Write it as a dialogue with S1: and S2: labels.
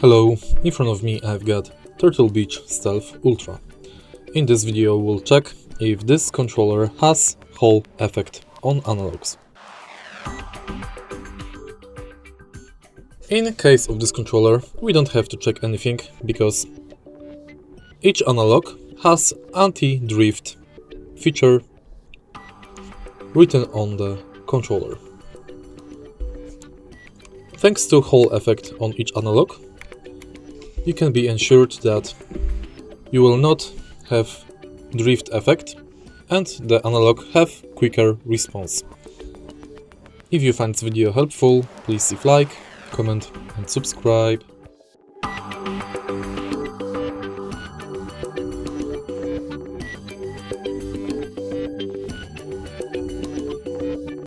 S1: Hello, in front of me I've got Turtle Beach Stealth Ultra. In this video we'll check if this controller has Hall effect on analogs. In case of this controller we don't have to check anything because each analog has anti-drift feature written on the controller. Thanks to Hall effect on each analog, you can be ensured that you will not have drift effect and the analog have quicker response. If you find this video helpful, please leave like, comment and subscribe.